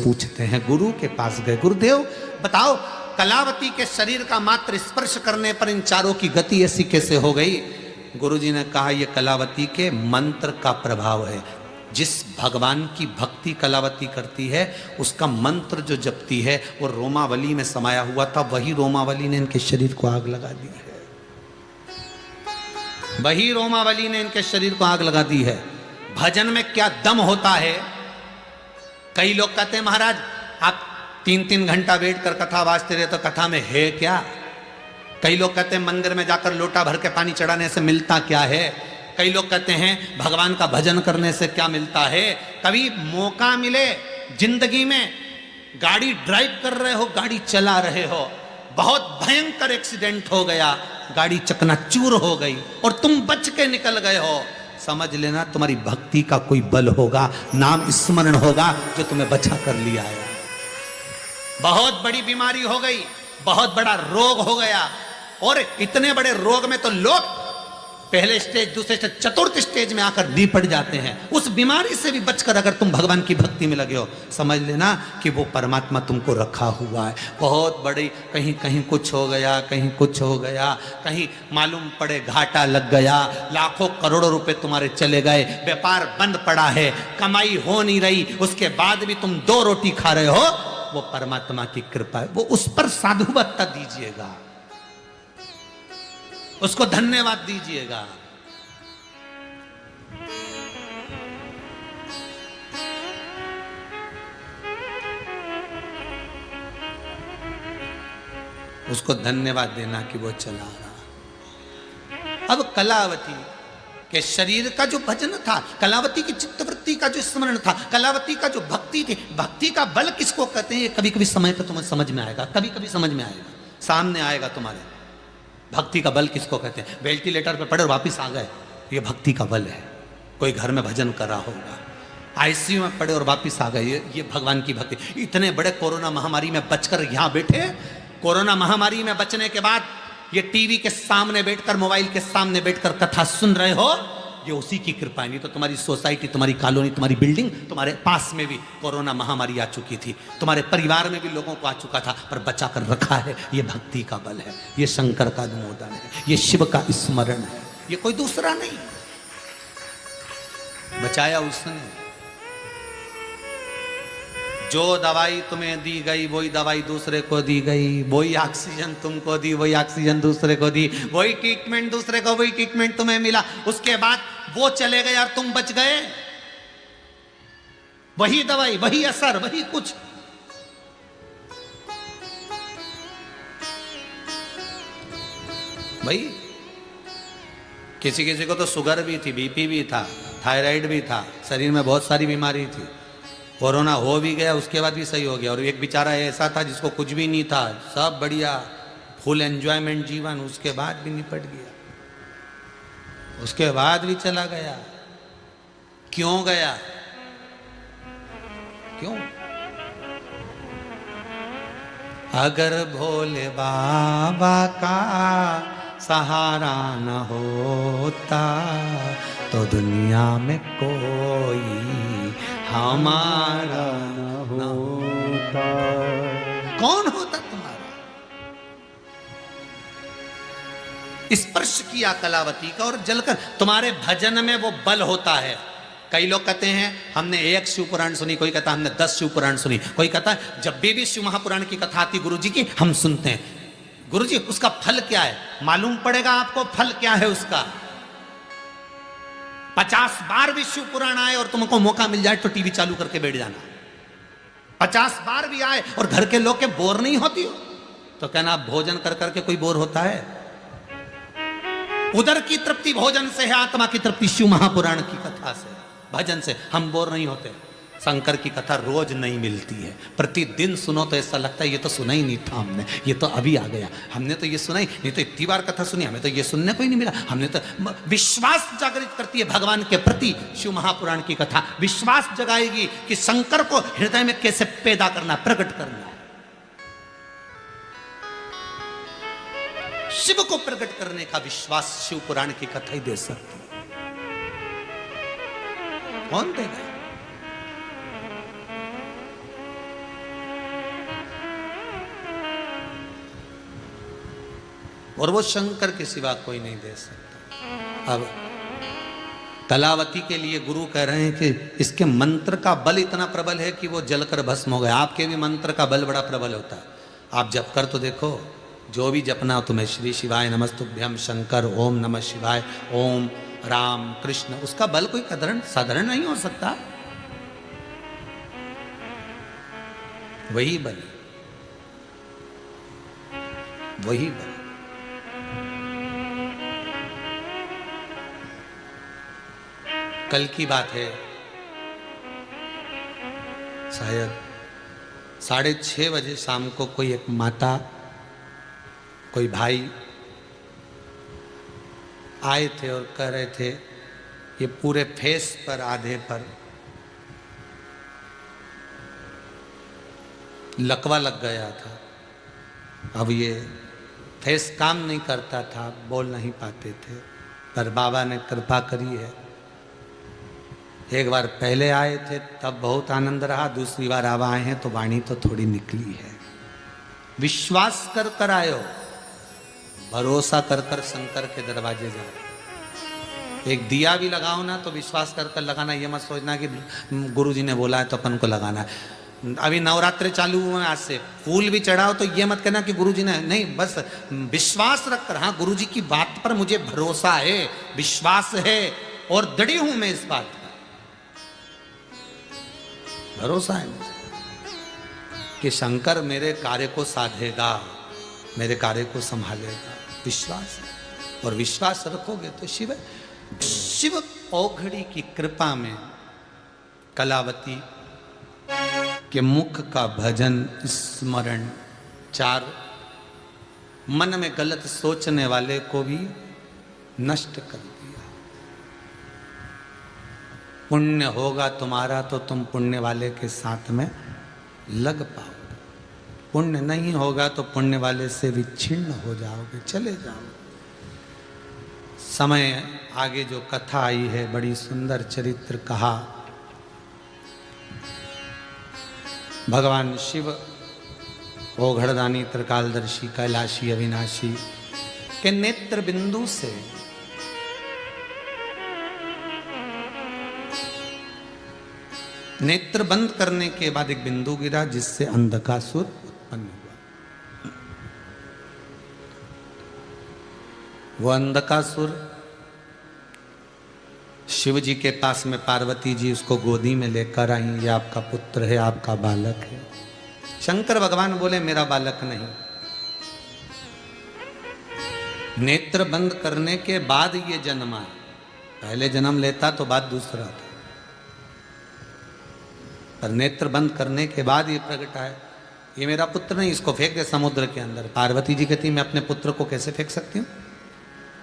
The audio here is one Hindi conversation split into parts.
पूछते हैं, गुरु के पास गए, गुरुदेव बताओ कलावती के शरीर का मात्र स्पर्श करने पर इन चारों की गति ऐसी कैसे हो गई? गुरुजी ने कहा, यह कलावती के मंत्र का प्रभाव है। जिस भगवान की भक्ति कलावती करती है उसका मंत्र जो जपती है वो रोमावली में समाया हुआ था, वही रोमावली ने इनके शरीर को आग लगा दी है। वही रोमावली ने इनके शरीर को आग लगा दी है। भजन में क्या दम होता है। कई लोग कहते हैं महाराज आप 3-3 घंटा बैठ कर कथा वाचते रहे तो कथा में है क्या? कई लोग कहते हैं मंदिर में जाकर लोटा भर के पानी चढ़ाने से मिलता क्या है? कई लोग कहते हैं भगवान का भजन करने से क्या मिलता है? कभी मौका मिले जिंदगी में, गाड़ी ड्राइव कर रहे हो, गाड़ी चला रहे हो, बहुत भयंकर एक्सीडेंट हो गया, गाड़ी चकनाचूर हो गई और तुम बच के निकल गए हो, समझ लेना तुम्हारी भक्ति का कोई बल होगा, नाम स्मरण होगा जो तुम्हें बचा कर लिया है। बहुत बड़ी बीमारी हो गई, बहुत बड़ा रोग हो गया, और इतने बड़े रोग में तो लोग पहले स्टेज, दूसरे स्टेज, चतुर्थ स्टेज में आकर निपट जाते हैं। उस बीमारी से भी बचकर अगर तुम भगवान की भक्ति में लगे हो, समझ लेना कि वो परमात्मा तुमको रखा हुआ है। बहुत बड़ी, कहीं कहीं कुछ हो गया, कहीं कुछ हो गया, कहीं मालूम पड़े घाटा लग गया, लाखों करोड़ों रुपए तुम्हारे चले गए, व्यापार बंद पड़ा है, कमाई हो नहीं रही, उसके बाद भी तुम 2 रोटी खा रहे हो, वो परमात्मा की कृपा है। वो उस पर साधुवत्ता दीजिएगा, उसको धन्यवाद दीजिएगा। उसको धन्यवाद देना कि वो चला रहा। अब कलावती के शरीर का जो भजन था, कलावती की चित्तवृत्ति का जो स्मरण था, कलावती का जो भक्ति थी, भक्ति का बल किसको कहते हैं ये कभी कभी समय पर तुम्हें समझ में आएगा, कभी कभी समझ में आएगा, सामने आएगा तुम्हारे। भक्ति का बल किसको कहते हैं? वेंटिलेटर पे पड़े और वापिस आ गए, ये भक्ति का बल है। कोई घर में भजन कर रहा होगा, आईसीयू में पड़े और वापिस आ गए, ये भगवान की भक्ति। इतने बड़े कोरोना महामारी में बचकर यहाँ बैठे, कोरोना महामारी में बचने के बाद ये टीवी के सामने बैठकर, मोबाइल के सामने बैठकर कथा सुन रहे हो, ये उसी की कृपा है। नहीं तो तुम्हारी सोसाइटी, तुम्हारी कॉलोनी, तुम्हारी बिल्डिंग, तुम्हारे पास में भी कोरोना महामारी आ चुकी थी, तुम्हारे परिवार में भी लोगों को आ चुका था, पर बचा कर रखा है। ये भक्ति का बल है, ये शंकर का अनुमोदन है, ये शिव का स्मरण है, ये कोई दूसरा नहीं। बचाया उसने। जो दवाई तुम्हें दी गई वही दवाई दूसरे को दी गई, वही ऑक्सीजन तुमको दी वही ऑक्सीजन दूसरे को दी, वही ट्रीटमेंट दूसरे को वही ट्रीटमेंट तुम्हें मिला। उसके बाद वो चले गए और तुम बच गए, वही दवाई, वही असर, वही कुछ। भाई किसी किसी को तो शुगर भी थी, बीपी भी था, थायराइड भी था, शरीर में बहुत सारी बीमारी थी। कोरोना हो भी गया, उसके बाद भी सही हो गया। और एक बेचारा ऐसा था जिसको कुछ भी नहीं था, सब बढ़िया, फुल एंजॉयमेंट जीवन, उसके बाद भी निपट गया, उसके बाद भी चला गया। क्यों गया? क्यों? अगर भोले बाबा का सहारा न होता तो दुनिया में कोई हमारा न होता। कौन होता तुम्हारा? स्पर्श किया कलावती का और जलकर। तुम्हारे भजन में वो बल होता है। कई लोग कहते हैं हमने 1 शिव पुराण सुनी, कोई कहता हमने 10 शिव पुराण सुनी, कोई कहता है जब भी शिव महापुराण की कथा आती गुरुजी की हम सुनते हैं। गुरुजी उसका फल क्या है? मालूम पड़ेगा आपको फल क्या है उसका। 50 बार भी शिव पुराण आए और तुमको मौका मिल जाए तो टीवी चालू करके बैठ जाना। 50 बार भी आए और घर के लोग के बोर नहीं होती हो तो कहना भोजन कर करके कोई बोर होता है? उधर की तृप्ति भोजन से है, आत्मा की तृप्ति शिव महापुराण की कथा से, भजन से। हम बोर नहीं होते। शंकर की कथा रोज नहीं मिलती है, प्रतिदिन सुनो तो ऐसा लगता है ये तो सुना ही नहीं था हमने, ये तो अभी आ गया, हमने तो ये सुना ही नहीं, तो इतनी बार कथा सुनी, हमें तो ये सुनने को ही नहीं मिला। हमने तो विश्वास जागृत करती है भगवान के प्रति शिव महापुराण की कथा। विश्वास जगाएगी कि शंकर को हृदय में कैसे पैदा करना, प्रकट करना है। शिव को प्रकट करने का विश्वास शिव पुराण की कथा ही दे सकती है। कौन देगा? और वो शंकर के सिवा कोई नहीं दे सकता। अब कलावती के लिए गुरु कह रहे हैं कि इसके मंत्र का बल इतना प्रबल है कि वो जलकर भस्म हो गया। आपके भी मंत्र का बल बड़ा प्रबल होता है। आप जप कर तो देखो, जो भी जपना हो तुम्हें, श्री शिवाय नमस्तुभ्यम शंकर, ओम नमः शिवाय, ओम राम कृष्ण, उसका बल कोई साधारण नहीं हो सकता। वही बल, वही बल। कल की बात है, शायद 6:30 बजे शाम को कोई एक माता, कोई भाई आए थे और कह रहे थे ये पूरे फेस पर, आधे पर लकवा लग गया था। अब ये फेस काम नहीं करता था, बोल नहीं पाते थे, पर बाबा ने कृपा करी है। एक बार पहले आए थे तब बहुत आनंद रहा, दूसरी बार अब आए हैं तो वाणी तो थोड़ी निकली है। विश्वास कर कर आयो, भरोसा कर कर शंकर के दरवाजे जाओ। एक दिया भी लगाओ ना तो विश्वास कर कर लगाना, ये मत सोचना कि गुरुजी ने बोला है तो अपन को लगाना है। अभी नवरात्रे चालू हुए हैं आज से, फूल भी चढ़ाओ तो ये मत कहना कि गुरुजी ने, नहीं, बस विश्वास रखकर, हाँ गुरुजी की बात पर मुझे भरोसा है, विश्वास है और दृढ़ हूं मैं इस बात पर, भरोसा है मुझे कि शंकर मेरे कार्य को साधेगा, मेरे कार्य को संभालेगा। विश्वास है, और विश्वास रखोगे तो शिव औघड़ी की कृपा में कलावती के मुख का भजन स्मरण 4 मन में गलत सोचने वाले को भी नष्ट कर दिया। पुण्य होगा तुम्हारा तो तुम पुण्य वाले के साथ में लग पाओगे, पुण्य नहीं होगा तो पुण्य वाले से विच्छिन्न हो जाओगे, चले जाओगे। समय आगे जो कथा आई है, बड़ी सुंदर चरित्र कहा। भगवान शिव ओघड़दानी त्रिकालदर्शी कैलाशी अविनाशी के नेत्र बिंदु से नेत्र बंद करने के बाद एक बिंदु गिरा जिससे अंधकासुर उत्पन्न हुआ। वो अंधकासुर शिव जी के पास में पार्वती जी उसको गोदी में लेकर आई, ये आपका पुत्र है, आपका बालक है। शंकर भगवान बोले मेरा बालक नहीं। नेत्र बंद करने के बाद ये जन्मा, पहले जन्म लेता तो बात दूसरा था, पर नेत्र बंद करने के बाद ये प्रकट है, ये मेरा पुत्र नहीं, इसको फेंक दे समुद्र के अंदर। पार्वती जी कहती मैं अपने पुत्र को कैसे फेंक सकती हूँ,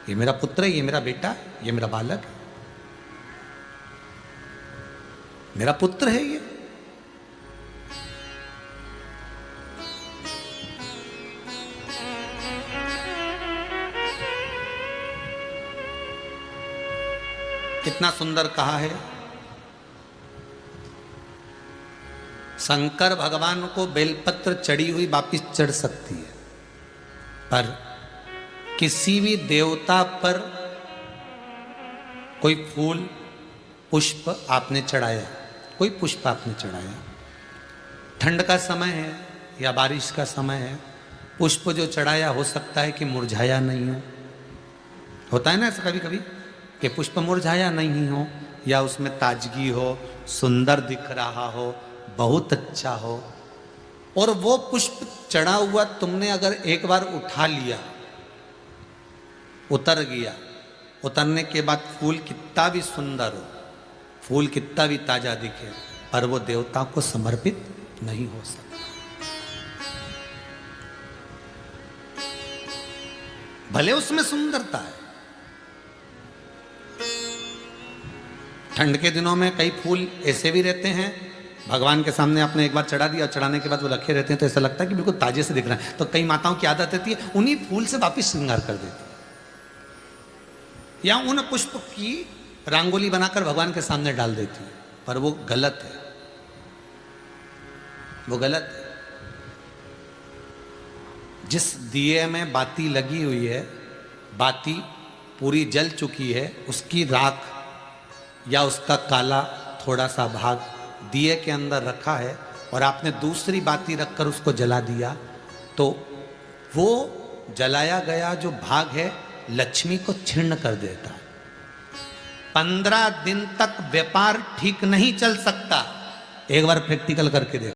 ये मेरा पुत्र है, ये मेरा बेटा है, ये मेरा बालक है, मेरा पुत्र है ये। कितना सुंदर कहा है। शंकर भगवान को बेलपत्र चढ़ी हुई वापिस चढ़ सकती है, पर किसी भी देवता पर कोई फूल पुष्प आपने चढ़ाया, कोई पुष्प आपने चढ़ाया, ठंड का समय है या बारिश का समय है, पुष्प जो चढ़ाया हो सकता है कि मुरझाया नहीं हो। होता है ना ऐसा कभी कभी कि पुष्प मुरझाया नहीं हो, या उसमें ताजगी हो, सुंदर दिख रहा हो, बहुत अच्छा हो, और वो पुष्प चढ़ा हुआ तुमने अगर एक बार उठा लिया, उतर गया, उतरने के बाद फूल कितना भी सुंदर हो, फूल कितना भी ताजा दिखे, पर वो देवता को समर्पित नहीं हो सकता। भले उसमें सुंदरता है। ठंड के दिनों में कई फूल ऐसे भी रहते हैं, भगवान के सामने आपने एक बार चढ़ा दिया, चढ़ाने के बाद वो रखे रहते हैं तो ऐसा लगता है कि बिल्कुल ताजे से दिख रहा है। तो कई माताओं की आदत रहती है उन्हीं फूल से वापिस श्रृंगार कर देती है, या उन पुष्प की रंगोली बनाकर भगवान के सामने डाल देती है, पर वो गलत है, वो गलत है। जिस दिए में बाती लगी हुई है, बाती पूरी जल चुकी है, उसकी राख या उसका काला थोड़ा सा भाग दिए के अंदर रखा है और आपने दूसरी बाती रखकर उसको जला दिया, तो वो जलाया गया जो भाग है लक्ष्मी को छीर्ण कर देता है। 15 दिन तक व्यापार ठीक नहीं चल सकता। एक बार प्रैक्टिकल करके देखो।